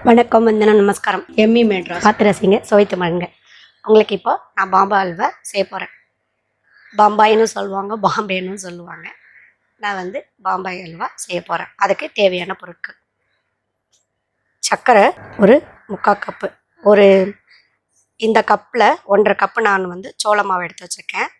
வணக்கம் வந்தனம் நமஸ்காரம். எம்மி மேட்ராஸ் பார்த்து ரசிங்க, சுவைத்து மருங்க. உங்களுக்கு இப்போ நான் பாம்பே ஹல்வா செய்ய போகிறேன். பம்பாயின்னு சொல்லுவாங்க, பாம்பேன்னு சொல்லுவாங்க. நான் வந்து பாம்பே ஹல்வா செய்ய போகிறேன். அதுக்கு தேவையான பொருட்கள்: சர்க்கரை ஒரு 3/4 கப்பு, ஒரு இந்த கப்பில் 1.5 கப்பு நான் வந்து சோள மாவு எடுத்து வச்சுருக்கேன்.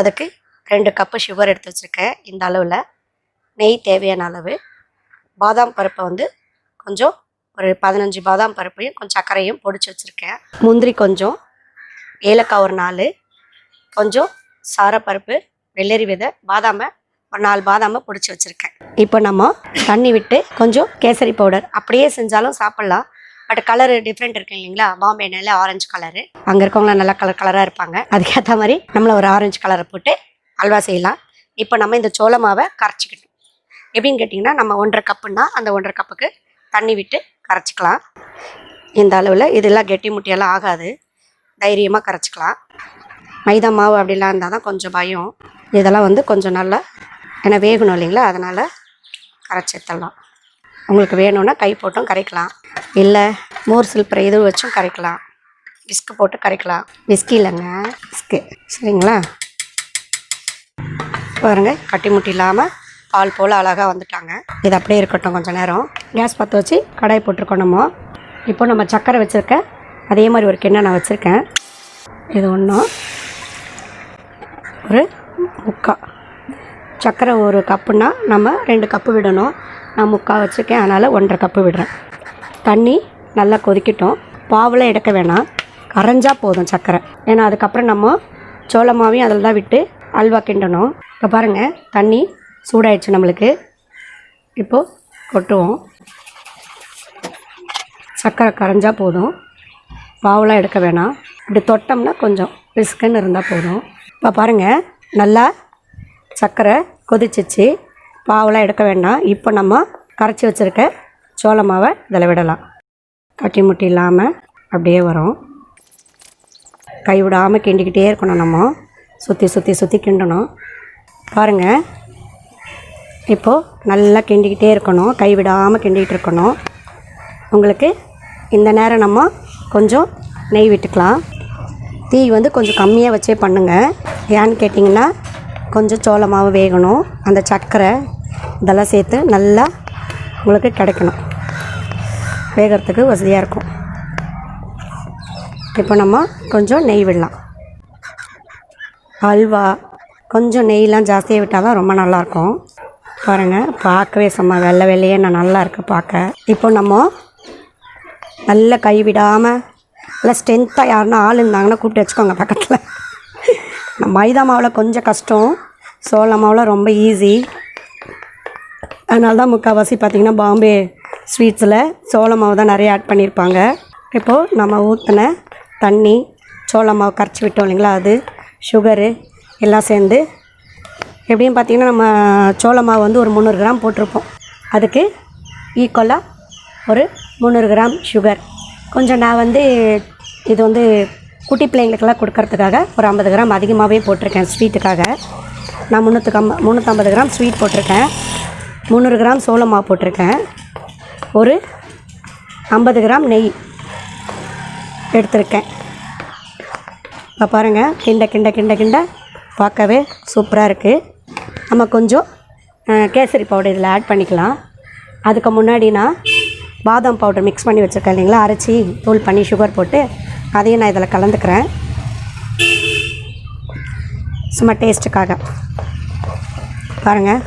அதுக்கு 2 கப்பு சுகர் எடுத்து வச்சுருக்கேன். இந்த அளவில் நெய் தேவையான அளவு, பாதாம் பருப்பை வந்து கொஞ்சம் ஒரு 15 பாதாம் பருப்பையும் கொஞ்சம் சர்க்கரையும் பொடிச்சு வச்சுருக்கேன். முந்திரி கொஞ்சம், ஏலக்காய் ஒரு 4, கொஞ்சம் சாரப்பருப்பு, வெள்ளரி விதை, பாதாமை ஒரு 4 பாதாமை பொடிச்சு வச்சுருக்கேன். இப்போ நம்ம தண்ணி விட்டு கொஞ்சம் கேசரி பவுடர் அப்படியே செஞ்சாலும் சாப்பிட்லாம். பட் கலரு டிஃப்ரெண்ட் இருக்கு இல்லைங்களா? பாம்பேனால ஆரஞ்சு கலரு, அங்கே இருக்கவங்களாம் நல்லா கலராக இருப்பாங்க. அதுக்கேற்ற மாதிரி நம்மளை ஒரு ஆரஞ்சு கலரை போட்டு அல்வா செய்யலாம். இப்போ நம்ம இந்த சோள மாவை கரைச்சிக்கணும். எப்படின்னு கேட்டிங்கன்னா, நம்ம 1.5 கப்புன்னா அந்த 1.5 கப்புக்கு தண்ணி விட்டு கரைச்சிக்கலாம். இந்த அளவில் இதெல்லாம் கெட்டி முட்டியெல்லாம் ஆகாது, தைரியமாக கரைச்சிக்கலாம். மைதா மாவு அப்படிலாம் இருந்தால் தான் கொஞ்சம் பயம். இதெல்லாம் வந்து கொஞ்சம் நல்லா ஏன்னா வேகணும் இல்லைங்களா, அதனால் கரைச்சி எடுத்துடலாம். உங்களுக்கு வேணும்னா கை போட்டும் கரைக்கலாம், இல்லை மோர் சில்பரை இது வச்சும் கரைக்கலாம். விஸ்கு போட்டு கரைக்கலாம். விஸ்கி இல்லைங்க, விஸ்கு, சரிங்களா? பாருங்கள், கட்டி முட்டி இல்லாமல் பால் போல் அழகாக வந்துட்டாங்க. இது அப்படியே இருக்கட்டும். கொஞ்சம் நேரம் கேஸ் பற்ற வச்சு கடாய் போட்டிருக்கோம். இப்போ நம்ம சர்க்கரை வச்சுருக்கேன், அதே மாதிரி ஒரு கிண்ணம் நான் வச்சுருக்கேன். இது ஒன்றும் ஒரு 3/4 சர்க்கரை, ஒரு கப்புன்னா நம்ம 2 கப்பு விடணும். நான் 3/4 வச்சுருக்கேன், அதனால் 1.5 கப்பு விடுறேன். தண்ணி நல்லா கொதிக்கட்டும். பாவில் எடுக்க வேணாம், கரைஞ்சா போதும் சர்க்கரை. ஏன்னா அதுக்கப்புறம் நம்ம சோள மாவையும் அதில் தான் விட்டு அல்வா கிண்டணும். இப்போ பாருங்கள், தண்ணி சூடாயிடுச்சு நம்மளுக்கு. இப்போது கொட்டுவோம். சர்க்கரை கரைஞ்சா போதும், பாவெலாம் எடுக்க வேணாம். இப்படி தொட்டோம்னா கொஞ்சம் பிஸ்குன்னு இருந்தால் போதும். இப்போ பாருங்கள், நல்லா சர்க்கரை கொதிச்சிச்சு, பாவெலாம் எடுக்க வேண்டாம். இப்போ நம்ம கரைச்சி வச்சுருக்க சோள மாவை இதில் விடலாம். கட்டி முட்டி இல்லாமல் அப்படியே வரும். கை விடாமல் கிண்டிக்கிட்டே இருக்கணும். நம்ம சுற்றி சுற்றி சுற்றி கிண்டணும். பாருங்கள், இப்போது நல்லா கிண்டிக்கிட்டே இருக்கணும், கை விடாமல் கிண்டிகிட்டு இருக்கணும். உங்களுக்கு இந்த நேரம் நம்ம கொஞ்சம் நெய் விட்டுக்கலாம். தீ வந்து கொஞ்சம் கம்மியாக வச்சே பண்ணுங்கள். ஏன்னு கேட்டிங்கன்னா, கொஞ்சம் சோள மாவு வேகணும், அந்த சர்க்கரை இதெல்லாம் சேர்த்து நல்லா உங்களுக்கு கிடைக்கணும், வேகிறதுக்கு வசதியாக இருக்கும். இப்போ நம்ம கொஞ்சம் நெய் விடலாம். அல்வா கொஞ்சம் நெய்லாம் ஜாஸ்தியாக விட்டால் தான் ரொம்ப நல்லாயிருக்கும். பாருங்கள், பார்க்கவே சும்மா வெள்ளை வெள்ளையே நல்லா இருக்குது பார்க்க. இப்போ நம்ம நல்லா கை விடாமல் நல்லா ஸ்ட்ரென்த்தாக யாருன்னா ஆள் இருந்தாங்கன்னா கூப்பிட்டு வச்சுக்கோங்க பக்கத்தில். மைதா மாவில் கொஞ்சம் கஷ்டம், சோள மாவில் ரொம்ப ஈஸி. அதனால தான் முக்கால்வாசி பார்த்திங்கன்னா பாம்பே ஸ்வீட்ஸில் சோள மாவு தான் நிறைய ஆட் பண்ணியிருப்பாங்க. இப்போது நம்ம ஊற்றின தண்ணி, சோள மாவு கரைச்சி விட்டோம் இல்லைங்களா, அது சுகரு எல்லாம் சேர்ந்து எப்படியும் பார்த்திங்கன்னா, நம்ம சோள மாவு வந்து ஒரு 300 கிராம் போட்டிருப்போம். அதுக்கு ஈக்குவலாக ஒரு 300 கிராம் சுகர். கொஞ்சம் நான் வந்து இது வந்து குட்டி பிள்ளைங்களுக்கெல்லாம் கொடுக்கறதுக்காக ஒரு 50 கிராம் அதிகமாகவே போட்டிருக்கேன். ஸ்வீட்டுக்காக நான் 350 கிராம் ஸ்வீட் போட்டிருக்கேன். 300 கிராம் சோள மாவு போட்டிருக்கேன். ஒரு 50 கிராம் நெய் எடுத்திருக்கேன். இப்போ பாருங்கள், கிண்ட கிண்ட கிண்ட கிண்ட பார்க்கவே சூப்பராக இருக்குது. நம்ம கொஞ்சம் கேசரி பவுடர் இதில் ஆட் பண்ணிக்கலாம். அதுக்கு முன்னாடி நான் பாதாம் பவுடர் மிக்ஸ் பண்ணி வச்சுருக்கேன் இல்லைங்களா, அரைச்சி தூள் பண்ணி சுகர் போட்டு அதையும் நான் இதில் கலந்துக்கிறேன், சும்மா டேஸ்ட்டுக்காக. பாருங்கள்,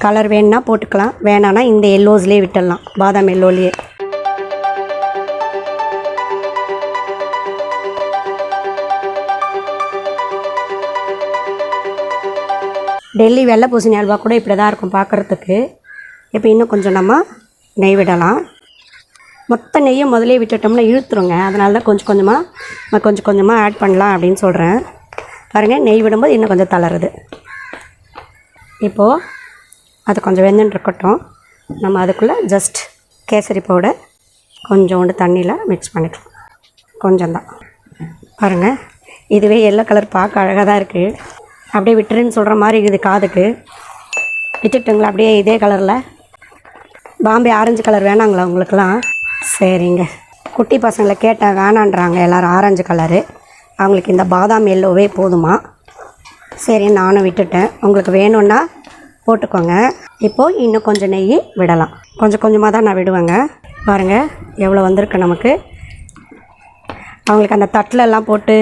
கலர் வேணுன்னா போட்டுக்கலாம், வேணான்னா இந்த எல்லோஸ்லேயே விட்டுடலாம், பாதாம் எல்லோலேயே. டெல்லி வெள்ளை பூசணி அல்வா கூட இப்படி தான் இருக்கும் பார்க்குறதுக்கு. இப்போ இன்னும் கொஞ்சம் நம்ம நெய் விடலாம். மொத்த நெய்யும் முதலே விட்டுட்டோம்னா இழுத்துருங்க, அதனால தான் கொஞ்சம் கொஞ்சமாக ஆட் பண்ணலாம் அப்படின்னு சொல்கிறேன். பாருங்கள், நெய் விடும்போது இன்னும் கொஞ்சம் தளருது. இப்போது அது கொஞ்சம் வெந்துன்னு இருக்கட்டும். நம்ம அதுக்குள்ளே ஜஸ்ட் கேசரி பவுடர் கொஞ்சோண்டு தண்ணியில் மிக்ஸ் பண்ணிக்கலாம், கொஞ்சம் தான். பாருங்கள், இதுவே எல்லோ கலர் பார்க்க அழகாக தான் இருக்குது. அப்படியே விட்டுருன்னு சொல்கிற மாதிரி இருக்குது காதுக்கு. விட்டுட்டுங்களா அப்படியே இதே கலரில்? பாம்பே ஆரஞ்சு கலர் வேணாங்களா உங்களுக்கெல்லாம்? சரிங்க. குட்டி பசங்களை கேட்டால் வேணான்றாங்க எல்லோரும் ஆரஞ்சு கலரு. அவங்களுக்கு இந்த பாதாம் எல்லோவே போதுமா? சரி நானும் விட்டுட்டேன். உங்களுக்கு வேணும்னா போட்டுக்கோங்க. இப்போது இன்னும் கொஞ்சம் நெய் விடலாம். கொஞ்சம் கொஞ்சமாக தான் நான் விடுவேங்க. பாருங்கள் எவ்வளோ வந்திருக்கு நமக்கு. அவங்களுக்கு அந்த தட்டிலெல்லாம் போட்டு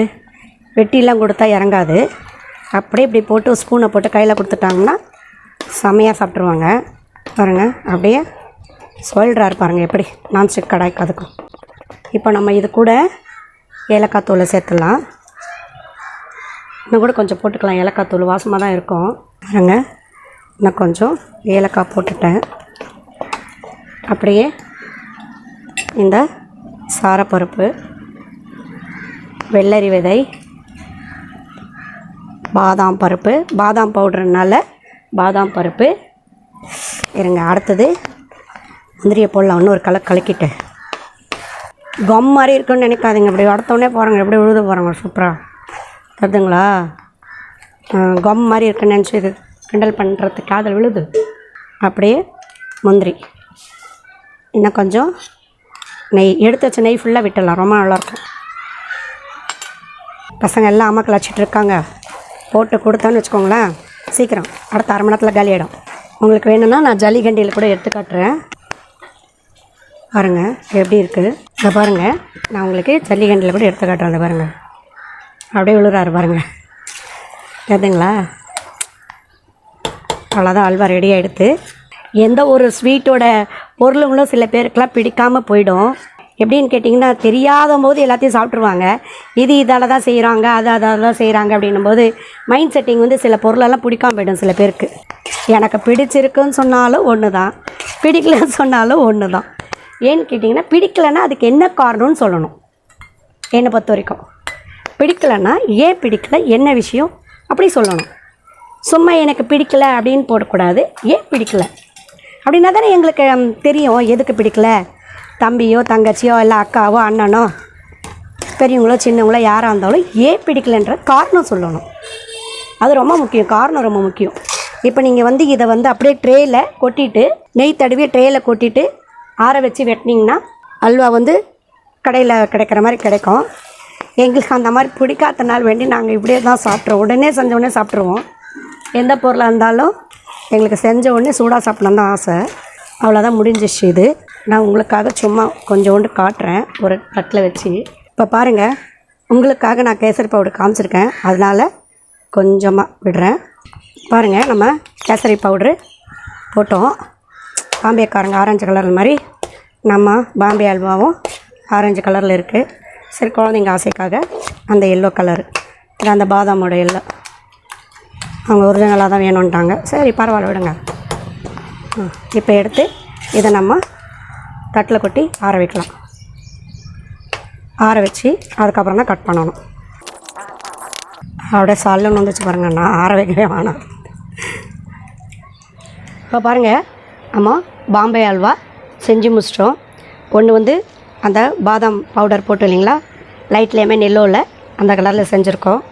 வெட்டிலாம் கொடுத்தா இறங்காது. அப்படியே இப்படி போட்டு ஸ்பூனை போட்டு கையில் கொடுத்துட்டாங்கன்னா செம்மையாக சாப்பிட்ருவாங்க. பாருங்கள் அப்படியே சொல்கிறாரு பாருங்கள் எப்படி நான்ஸ்டிக் கடாய்க்கு அதுக்கும். இப்போ நம்ம இது கூட ஏலக்காய் தூளை சேர்த்துடலாம். இன்னும் கூட கொஞ்சம் போட்டுக்கலாம். ஏலக்காய் தூள் வாசமாக தான் இருக்கும். பாருங்கள் இன்னும் கொஞ்சம் ஏலக்காய் போட்டுட்டேன். அப்படியே இந்த சாரப்பருப்பு, வெள்ளரி விதை, பாதாம் பருப்பு, பாதாம் பவுடர்னால பாதாம் பருப்பு. இருங்க அடுத்தது முந்திரியை போடலாம். இன்னொரு கலக்கிட்டு கம் மாதிரி இருக்குன்னு நினைக்காதீங்க. இப்படி அடுத்தோடனே பாருங்கள் எப்படி விழுது போகிறாங்க. சூப்பராக தருதுங்களா? கம் மாதிரி இருக்குன்னு நினச்சி இது கிண்டல் பண்ணுறதுக்கு காதல் விழுது. அப்படியே முந்திரி, இன்னும் கொஞ்சம் நெய் எடுத்து வச்ச நெய் ஃபுல்லாக விட்டுடலாம். ரொம்ப நல்லாயிருக்கும். பசங்க எல்லாம் அம்மாக்கள் வச்சிட்டு இருக்காங்க. போட்டு கொடுத்தோன்னு வச்சுக்கோங்களேன் சீக்கிரம் அடுத்த அரை மணி நேரத்தில் காலியாகிடும். உங்களுக்கு வேணும்னா நான் ஜல்லிகண்டியில் கூட எடுத்து காட்டுறேன். பாருங்கள் எப்படி இருக்குது. இதை பாருங்கள் நான் உங்களுக்கு ஜல்லிகண்டியில் கூட எடுத்து காட்டுறேன். அதை பாருங்கள் அப்படியே விழுறாரு பாருங்கள். கேட்டுங்களா? அவ்வளோதான் அல்வா ரெடி ஆகிடுது. எந்த ஒரு ஸ்வீட்டோட பொருளுங்களும் சில பேருக்கெலாம் பிடிக்காமல் போயிடும். எப்படின்னு கேட்டிங்கன்னா தெரியாத போது எல்லாத்தையும் சாப்பிட்ருவாங்க. இது இதால் தான் செய்கிறாங்க, அது அதால் தான் செய்கிறாங்க அப்படின்னும் போது மைண்ட் செட்டிங் வந்து சில பொருளெல்லாம் பிடிக்காம போயிடும் சில பேருக்கு. எனக்கு பிடிச்சிருக்குன்னு சொன்னாலும் ஒன்று தான், பிடிக்கலன்னு சொன்னாலும் ஒன்று தான். ஏன்னு கேட்டிங்கன்னா பிடிக்கலைன்னா அதுக்கு என்ன காரணம்னு சொல்லணும். என்னை பொறுத்த வரைக்கும் பிடிக்கலைன்னா ஏன் பிடிக்கலை, என்ன விஷயம் அப்படி சொல்லணும். சும்மா எனக்கு பிடிக்கலை அப்படின்னு போடக்கூடாது. ஏன் பிடிக்கலை அப்படின்னா தானே எங்களுக்கு தெரியும் எதுக்கு பிடிக்கலை. தம்பியோ தங்கச்சியோ இல்லை அக்காவோ அண்ணனோ பெரியவங்களோ சின்னவங்களோ யாராக இருந்தாலும் ஏன் பிடிக்கலைன்ற காரணம் சொல்லணும். அது ரொம்ப முக்கியம். காரணம் ரொம்ப முக்கியம். இப்போ நீங்கள் இதை அப்படியே ட்ரேயில் கொட்டிட்டு நெய் தடவி ட்ரேயில் கொட்டிட்டு ஆற வச்சு வெட்டினீங்கன்னா அல்வா கடையில் கிடைக்கிற மாதிரி கிடைக்கும். எங்களுக்கு அந்த மாதிரி பிடிக்காத நாள் வேண்டி நாங்கள் இப்படியே தான் சாப்பிட்ருவோம். உடனே செஞ்ச உடனே சாப்பிட்ருவோம். எந்த பொருளாக இருந்தாலும் எங்களுக்கு செஞ்ச உடனே சூடாக சாப்பிட்ணும் தான் ஆசை. அவ்வளோதான் முடிஞ்சிச்சு. இது நான் உங்களுக்காக சும்மா கொஞ்சோண்டு காட்டுறேன் ஒரு தட்டில் வச்சு. இப்போ பாருங்கள் உங்களுக்காக நான் கேசரி பவுடர் காமிச்சிருக்கேன், அதனால் கொஞ்சமாக விடுறேன். பாருங்கள் நம்ம கேசரி பவுட்ரு போட்டோம். பாம்பேக்காரங்க ஆரஞ்சு கலர் மாதிரி நம்ம பாம்பே அல்வாவும் ஆரஞ்சு கலரில் இருக்குது. சரி குழந்தைங்க ஆசைக்காக அந்த எல்லோ கலரு, இது அந்த பாதாமோட எல்லோ அவங்க ஒரிஜினலாக தான் வேணுன்ட்டாங்க. சரி பரவாயில்ல விடுங்க. இப்போ எடுத்து இதை நம்ம தட்டில் கொட்டி ஆற வைக்கலாம். ஆற வச்சு அதுக்கப்புறம் தான் கட் பண்ணணும். அப்படியே சல்லுன்னு வந்துச்சு பாருங்கள். நான் ஆற வைக்கவே வேணாம். இப்போ பாருங்கள் நம்ம பாம்பே அல்வா செஞ்சு முடிச்சிட்டோம். ஒன்று அந்த பாதாம் பவுடர் போட்டு இல்லைங்களா, லைட் லெமன் எல்லோவில் அந்த கலரில் செஞ்சுருக்கோம்.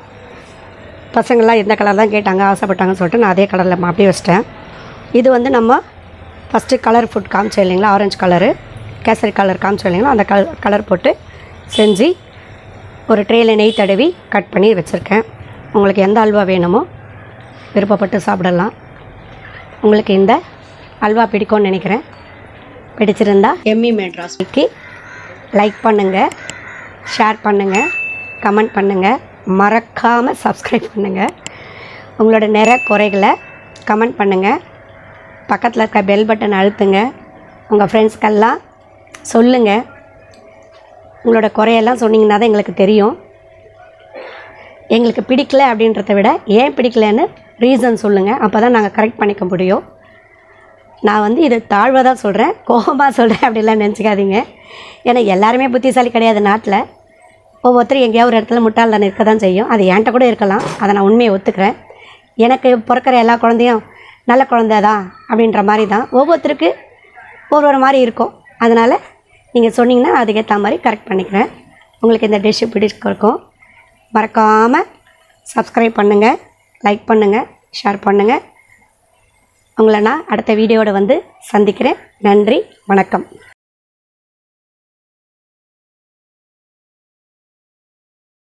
பசங்கள்லாம் எந்த கலர் தான் கேட்டாங்க ஆசைப்பட்டாங்கன்னு சொல்லிட்டு நான் அதே கலரில் அப்படியே வச்சிட்டேன். இது நம்ம ஃபஸ்ட்டு கலர் ஃபுட் காமிச்சோம் இல்லைங்களா, ஆரஞ்சு கலரு கேசரி கலர் காமிச்சோம் இல்லைங்களா, அந்த கலர் போட்டு செஞ்சு ஒரு ட்ரேயில் நெய் தடவி கட் பண்ணி வச்சுருக்கேன். உங்களுக்கு எந்த அல்வா வேணுமோ விருப்பப்பட்டு சாப்பிடலாம். உங்களுக்கு இந்த அல்வா பிடிக்கும்னு நினைக்கிறேன். பிடிச்சிருந்தா எம்மி மெட்ராஸ்க்கு லைக் பண்ணுங்கள், ஷேர் பண்ணுங்கள், கமெண்ட் பண்ணுங்கள், மறக்காமல் சப்ஸ்கிரைப் பண்ணுங்கள். உங்களோட நிறைய குறைகளை கமெண்ட் பண்ணுங்கள். பக்கத்தில் இருக்க பெல் பட்டன் அழுத்துங்க. உங்கள் ஃப்ரெண்ட்ஸ்க்கெல்லாம் சொல்லுங்கள். உங்களோட குறையெல்லாம் சொன்னீங்கன்னா தான் எங்களுக்கு தெரியும். எங்களுக்கு பிடிக்கல அப்படின்றத விட ஏன் பிடிக்கலன்னு ரீசன் சொல்லுங்கள். அப்போ தான் நாங்கள் கரெக்ட் பண்ணிக்க முடியும். நான் இது தாழ்வாக தான் சொல்கிறேன், கோபமாக சொல்கிறேன் அப்படிலாம் நினச்சிக்காதீங்க. ஏன்னா எல்லாருமே புத்திசாலி கிடையாது நாட்டில். ஒவ்வொருத்தரும் எங்கேயாவது ஒரு இடத்துல முட்டாள் தானே இருக்க தான் செய்யும். அது என்கிட்ட கூட இருக்கலாம், அதை நான் உண்மையை ஒத்துக்கிறேன். எனக்கு பிறக்கிற எல்லா குழந்தையும் நல்ல குழந்தை தான் அப்படின்ற மாதிரி தான். ஒவ்வொருத்தருக்கு ஒவ்வொரு மாதிரி இருக்கும். அதனால் நீங்கள் சொன்னீங்கன்னா அதுக்கேற்ற மாதிரி கரெக்ட் பண்ணிக்கிறேன். உங்களுக்கு இந்த டிஷ்ஷு பிடிச்சிருக்கும். மறக்காமல் சப்ஸ்கிரைப் பண்ணுங்கள், லைக் பண்ணுங்கள், ஷேர் பண்ணுங்கள். உங்களை நான் அடுத்த வீடியோவோட வந்து சந்திக்கிறேன். நன்றி, வணக்கம்.